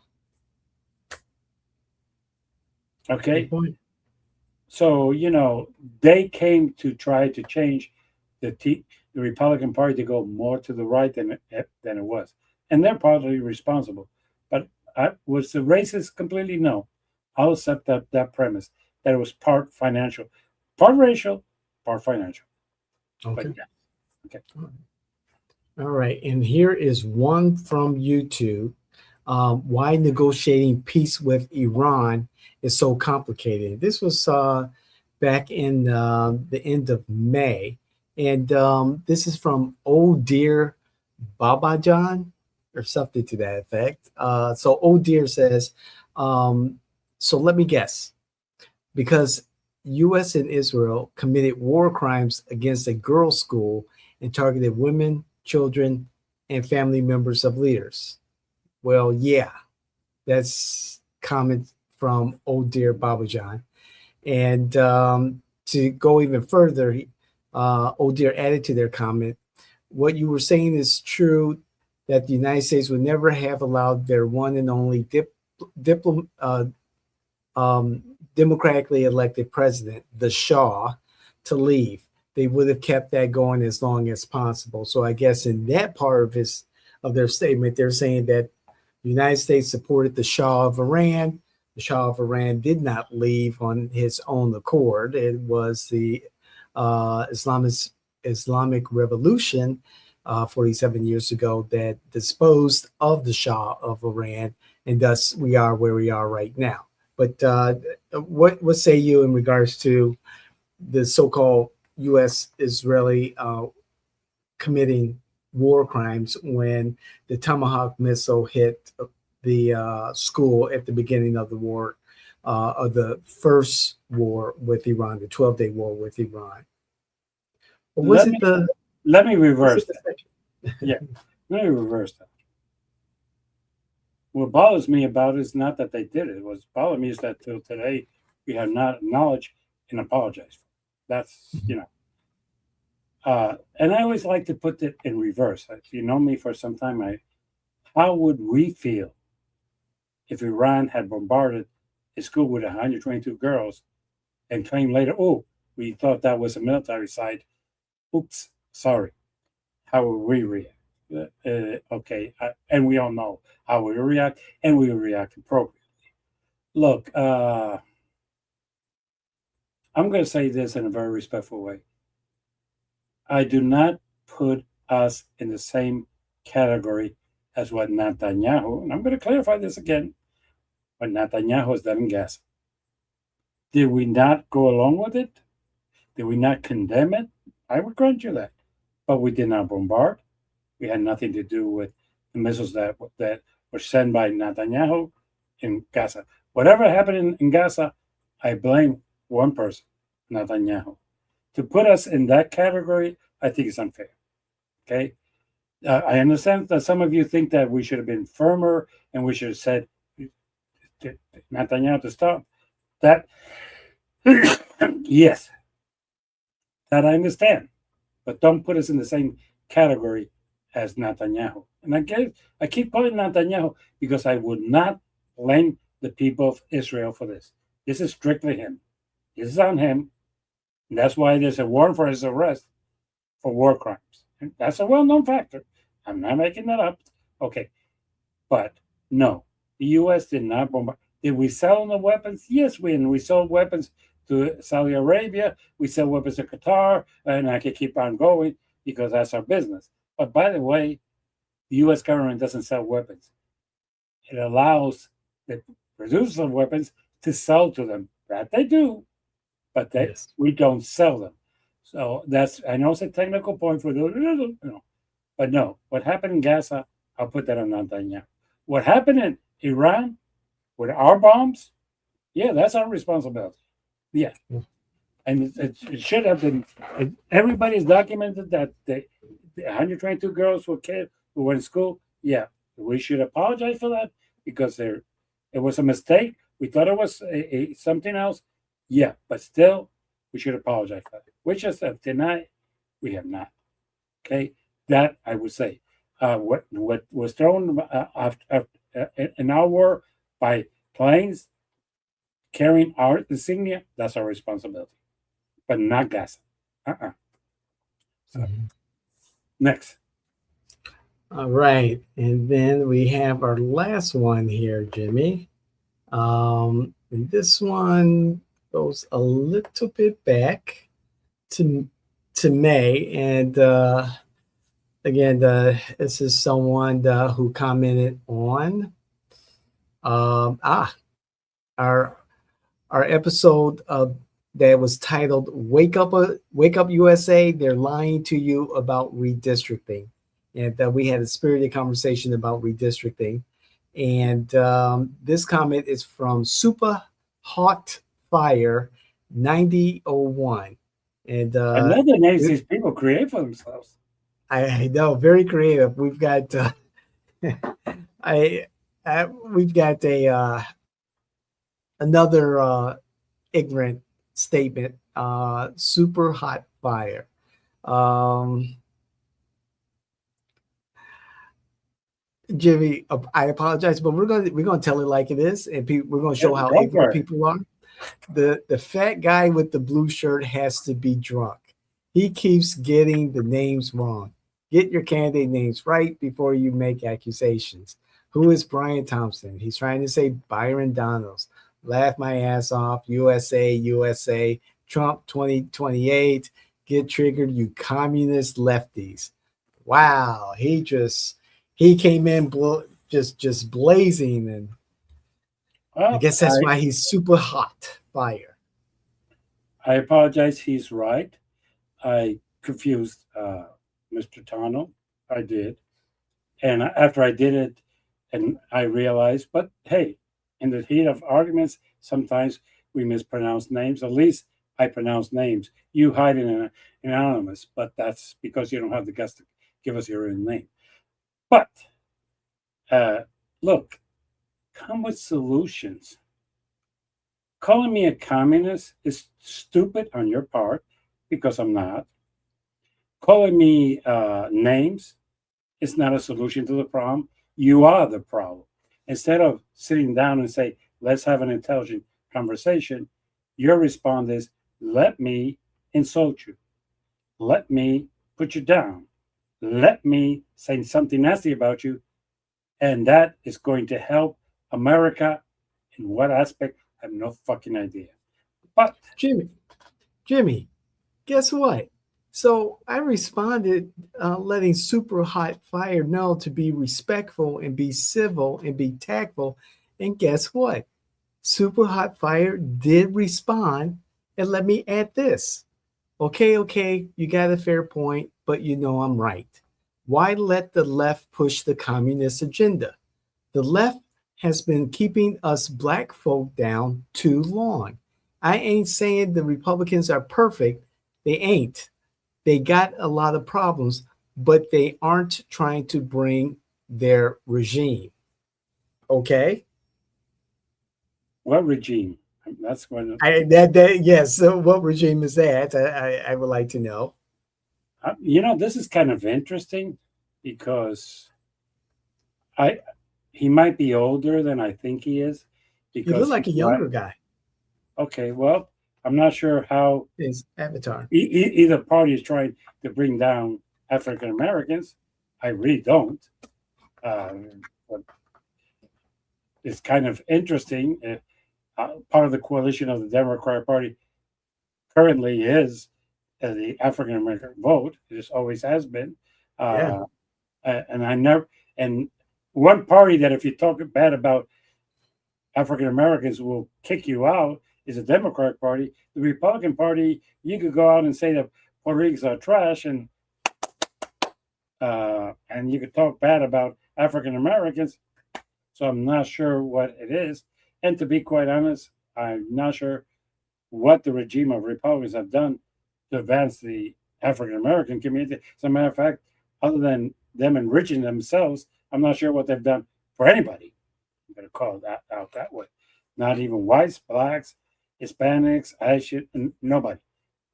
A: Good
B: Okay,
A: point.
B: so they came to try to change the Republican Party to go more to the right than it was, and they're partly responsible. But was the racist completely? No. I'll accept that premise that it was part financial, part racial, part financial. But
A: Okay.
B: yeah, okay.
A: All right. And here is one from YouTube. Why negotiating peace with Iran is so complicated. This was back in the end of May. And this is from Oh Dear Babajan or something to that effect. So Oh Dear says, um, so let me guess, because US and Israel committed war crimes against a girls' school and targeted women, children, and family members of leaders. Well, yeah, that's comment from Oh Dear Babajan. And to go even further, Oh Dear added to their comment, what you were saying is true that the United States would never have allowed their one and only um, democratically elected president, the Shah, to leave. They would have kept that going as long as possible. So I guess in that part of their statement, they're saying that the United States supported the Shah of Iran. The Shah of Iran did not leave on his own accord. It was the Islamic Revolution 47 years ago that disposed of the Shah of Iran, and thus we are where we are right now. But what say you in regards to the so-called U.S. Israeli committing war crimes when the Tomahawk missile hit the school at the beginning of the war, of the first war with Iran, the 12-day war with Iran? Or was
B: Let
A: it
B: me
A: the
B: let me
A: was it
B: reverse
A: the
B: that.
A: second?
B: Yeah, let me reverse that. What bothers me about it is not that they did it. What bothers me is that till today we have not acknowledged and apologized. That's and I always like to put it in reverse. If you know me for some time, how would we feel if Iran had bombarded a school with 122 girls and claimed later, "Oh, we thought that was a military site. Oops, sorry." How would we react? Okay, and we all know how we react, and we react appropriately. Look, I'm going to say this in a very respectful way. I do not put us in the same category as what Netanyahu, and I'm going to clarify this again, what Netanyahu has done in Gaza. Did we not go along with it? Did we not condemn it? I would grant you that. But we did not bombard. We had nothing to do with the missiles that were sent by Netanyahu in Gaza. Whatever happened in Gaza, I blame one person, Netanyahu. To put us in that category, I think is unfair. Okay, I understand that some of you think that we should have been firmer and we should have said to Netanyahu to stop that. Yes, that I understand, but don't put us in the same category as Netanyahu. And I keep calling Netanyahu because I would not blame the people of Israel for this. This is strictly him. This is on him. And that's why there's a warrant for his arrest for war crimes. And that's a well-known factor. I'm not making that up. Okay. But no, the U.S. did not bombard. Did we sell them the weapons? Yes, we sold weapons to Saudi Arabia. We sell weapons to Qatar, and I could keep on going because that's our business. But by the way, the U.S. government doesn't sell weapons. It allows the producers of weapons to sell to them. That they do, but
A: Yes.
B: we don't sell them. So that's, I know it's a technical point for those, but no. What happened in Gaza, I'll put that on Netanyahu. What happened in Iran with our bombs, yeah, that's our responsibility. Yeah, and it should have been. Everybody's documented that the 122 girls were killed who went to school. Yeah, we should apologize for that because it was a mistake. We thought it was something else. Yeah, but still, we should apologize for that. We just have denied. We have not. Okay, that I would say. What was thrown in our war by planes carrying our insignia, that's our responsibility, but not Gaza. Uh-uh. So
A: Mhm.
B: next,
A: All right. And then we have our last one here, Jimmy. And this one goes a little bit back to May. And again, this is someone who commented on um, ah our episode that was titled Wake Up USA, they're lying to you about redistricting." And we had a spirited conversation about redistricting. And this comment is from Super Hot Fire 9001. And
B: another names these people create for themselves.
A: I know, very creative. We've got I, we've got a another ignorant statement. Super hot fire. Um, Jimmy, I apologize, but we're gonna tell it like it is, and we're gonna show how
B: Go
A: ignorant
B: for it.
A: people are. The fat guy with the blue shirt has to be drunk. He keeps getting the names wrong. Get your candidate names right before you make accusations. Who is Brian Thompson? He's trying to say Byron Donalds. Laugh my ass off. USA, USA. Trump 2028. Get triggered, you communist lefties. Wow, he came in just blazing, and I
B: Well,
A: guess that's why he's super hot fire.
B: I apologize. He's right. I confused Mr. Tano. I did, and after I did it, and I realized, but hey, in the heat of arguments, sometimes we mispronounce names. At least I pronounce names. You hide in an anonymous, but that's because you don't have the guts to give us your own name. But uh, look, come with solutions. Calling me a communist is stupid on your part because I'm not. Calling me names is not a solution to the problem. You are the problem. Instead of sitting down and say, let's have an intelligent conversation, your response is, let me insult you. Let me put you down. Let me say something nasty about you. And that is going to help America in what aspect? I have no fucking idea. But
A: Jimmy, Jimmy, guess what? So I responded, letting Super Hot Fire know to be respectful and be civil and be tactful. And guess what? Super Hot Fire did respond and let me add this. Okay, okay, you got a fair point, but you know I'm right. Why let the left push the communist agenda? The left has been keeping us black folk down too long. I ain't saying the Republicans are perfect. They ain't. They got a lot of problems, but they aren't trying to bring their regime. Okay?
B: what regime? That's when
A: That yes. So what regime is that? I would like to know.
B: this is kind of interesting because I he might be older than I think he is
A: You look
B: because
A: like a
B: he's right.
A: younger guy.
B: Okay, well, I'm not sure how
A: His avatar.
B: either party is trying to bring down African Americans. I really don't. But it's kind of interesting. Part of the coalition of the Democratic Party currently is the African American vote. It just always has been.
A: Yeah.
B: Uh, and I never and one party that if you talk bad about African Americans will kick you out is the Democratic Party. The Republican Party, you could go out and say that Puerto Ricans are trash, and you could talk bad about African Americans. So I'm not sure what it is. And to be quite honest, I'm not sure what the regime of Republicans have done to advance the African American community. As a matter of fact, other than them enriching themselves, I'm not sure what they've done for anybody. I'm going to call it that out that way. Not even whites, blacks, Hispanics, Asian, nobody.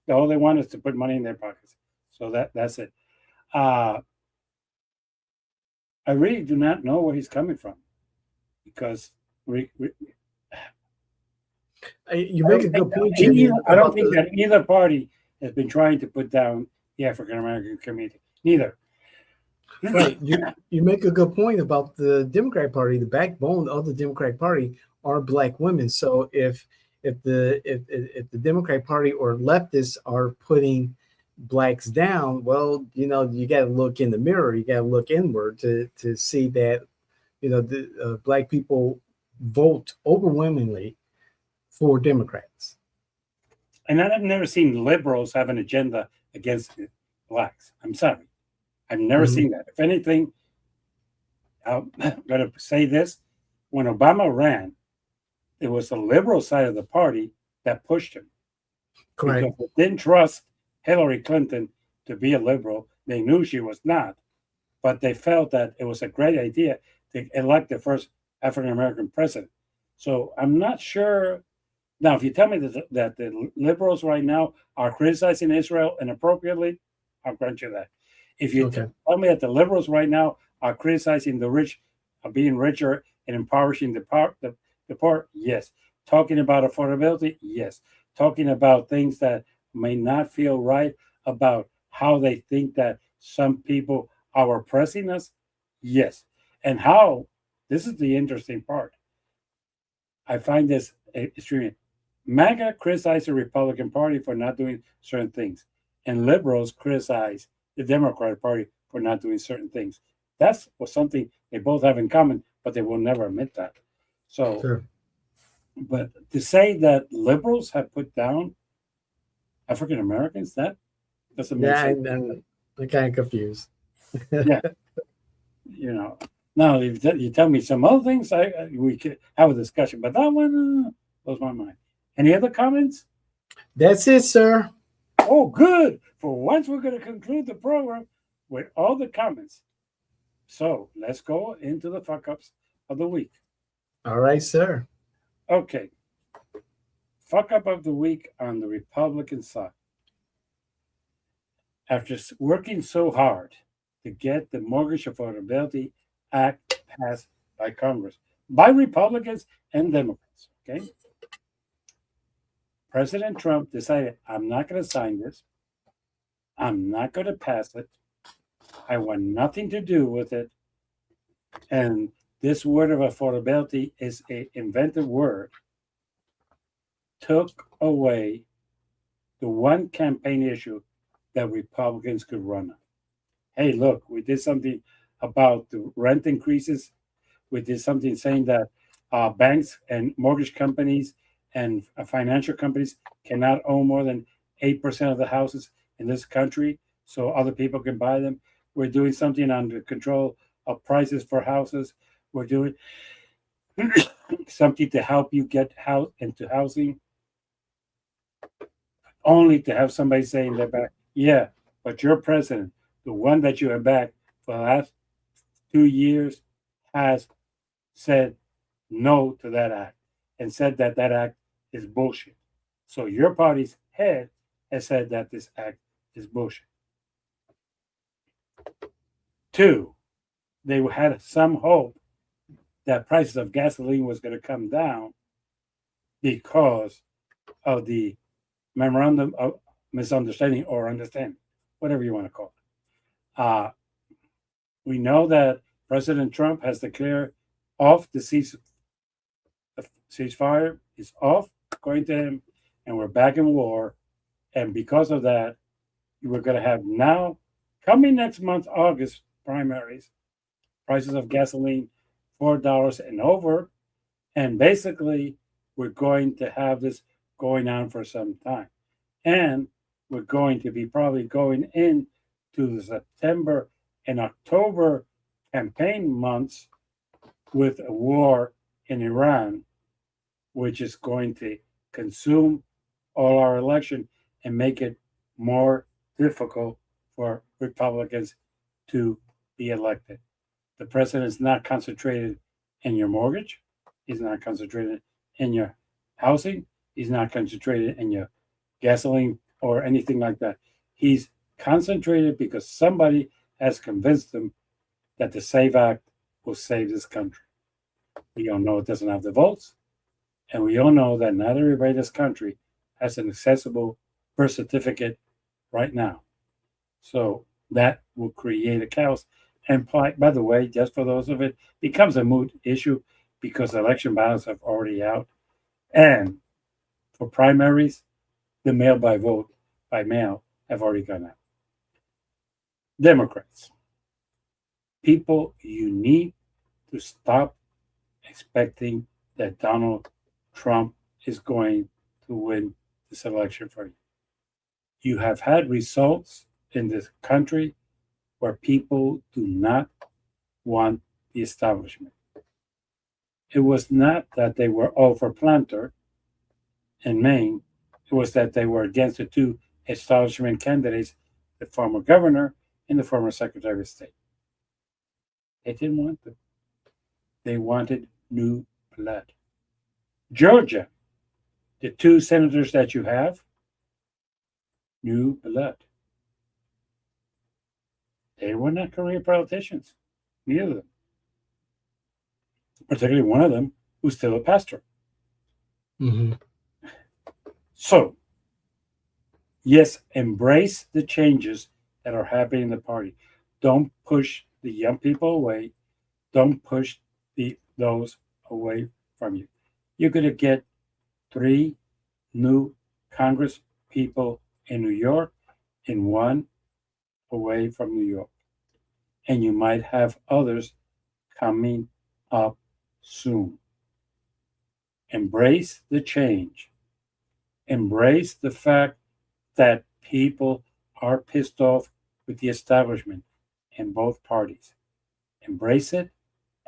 B: All they want is to put money in their pockets. So that's it. Uh, I really do not know where he's coming from because we
A: You make a good point, Jimmy,
B: I don't
A: about
B: think
A: the
B: that either party has been trying to put down the African American community. Neither.
A: right. You make a good point about the Democratic Party. The backbone of the Democratic Party are black women. So if the Democratic Party or leftists are putting blacks down, well, you got to look in the mirror. You got to look inward to see that the black people vote overwhelmingly for Democrats.
B: And I've never seen liberals have an agenda against blacks. I'm sorry. I've never
A: Mhm.
B: seen that. If anything, I'm going to say this. When Obama ran, it was the liberal side of the party that pushed him because
A: Correct.
B: they didn't trust Hillary Clinton to be a liberal. They knew she was not, but they felt that it was a great idea to elect the first African American president. So I'm not sure. Now, if you tell me that the liberals right now are criticizing Israel inappropriately, I'll grant you that. If you
A: Okay.
B: tell me that the liberals right now are criticizing the rich, being richer and impoverishing the poor, yes. Talking about affordability, yes. Talking about things that may not feel right about how they think that some people are oppressing us, yes. And how, this is the interesting part. I find this extremely. MAGA criticize the Republican Party for not doing certain things, and liberals criticize the Democratic Party for not doing certain things. That's something they both have in common, but they will never admit that. So,
A: Sure.
B: but to say that liberals have put down African Americans, that doesn't make
A: Yeah,
B: sense.
A: I'm kind of confused.
B: Yeah, you know. Now, if you tell me some other things, we could have a discussion, but that one blows my mind. Any other comments?
A: That's it, sir.
B: Oh, good. For once, we're going to conclude the program with all the comments. So let's go into the fuck ups of the week.
A: All right, sir.
B: Okay. Fuck up of the week on the Republican side. After working so hard to get the Mortgage Affordability Act passed by Congress, by Republicans and Democrats, okay? President Trump decided, I'm not going to sign this. I'm not going to pass it. I want nothing to do with it. And this word of affordability is an invented word, took away the one campaign issue that Republicans could run on. Hey, look, we did something about the rent increases. We did something saying that banks and mortgage companies and financial companies cannot own more than 8% of the houses in this country so other people can buy them. We're doing something on the control of prices for houses. We're doing something to help you get into housing, only to have somebody saying that back, yeah, but your president, the one that you have back for the last 2 years, has said no to that act and said that that act is bullshit. So your party's head has said that this act is bullshit. Two, they had some hope that prices of gasoline was going to come down because of the memorandum of misunderstanding or understanding, whatever you want to call it. We know that President Trump has declared off the ceasefire is off, according to him, and we're back in war. And because of that, we're going to have now, coming next month, August primaries, prices of gasoline $4 and over. And basically, we're going to have this going on for some time. And we're going to be probably going into the September and October campaign months with a war in Iran, which is going to consume all our election and make it more difficult for Republicans to be elected. The president is not concentrated in your mortgage. He's not concentrated in your housing. He's not concentrated in your gasoline or anything like that. He's concentrated because somebody has convinced them that the SAVE Act will save this country. We all know it doesn't have the votes, and we all know that not everybody in this country has an accessible birth certificate right now. So that will create a chaos. And by the way, just for those of it, becomes a moot issue because election ballots are already out. And for primaries, the mail by vote by mail have already gone out. Democrats, people, you need to stop expecting that Donald Trump is going to win this election for you. You have had results in this country where people do not want the establishment. It was not that they were all for Planter in Maine, it was that they were against the two establishment candidates, the former governor and the former secretary of state. They didn't want them. They wanted new blood. Georgia, the two senators that you have, new blood. They were not career politicians, neither of them. Particularly one of them who's still a pastor.
A: Mm-hmm.
B: So, yes, embrace the changes that are happening in the party. Don't push the young people away. Don't push those away from you. You're going to get 3 new Congress people in New York and 1 away from New York. And you might have others coming up soon. Embrace the change. Embrace the fact that people are pissed off with the establishment in both parties. Embrace it,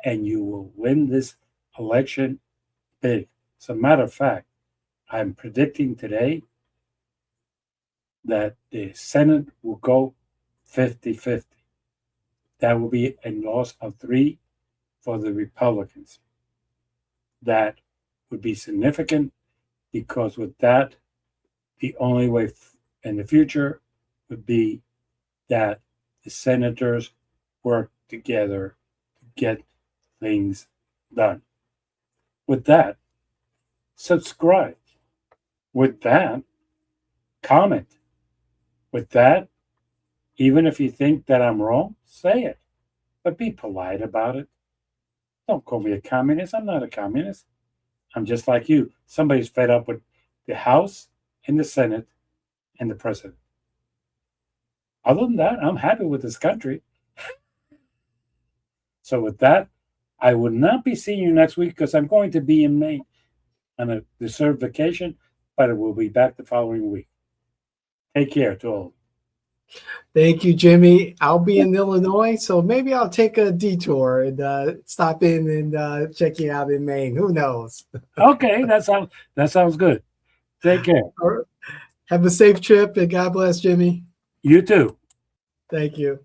B: and you will win this election big. As a matter of fact, I'm predicting today that the Senate will go 50-50. That will be a loss of 3 for the Republicans. That would be significant because with that, the only way in the future would be that the senators work together to get things done. With that, subscribe. With that, comment. With that, even if you think that I'm wrong, say it. But be polite about it. Don't call me a communist. I'm not a communist. I'm just like you. Somebody's fed up with the House and the Senate and the president. Other than that, I'm happy with this country. So with that, I will not be seeing you next week because I'm going to be in Maine on a deserved vacation, but I will be back the following week. Take care to all.
A: Thank you, Jimmy. I'll be in Illinois, so maybe I'll take a detour and stop in and check you out in Maine. Who knows?
B: Okay, that sounds good. Take care.
A: Have a safe trip, and God bless, Jimmy.
B: You too.
A: Thank you.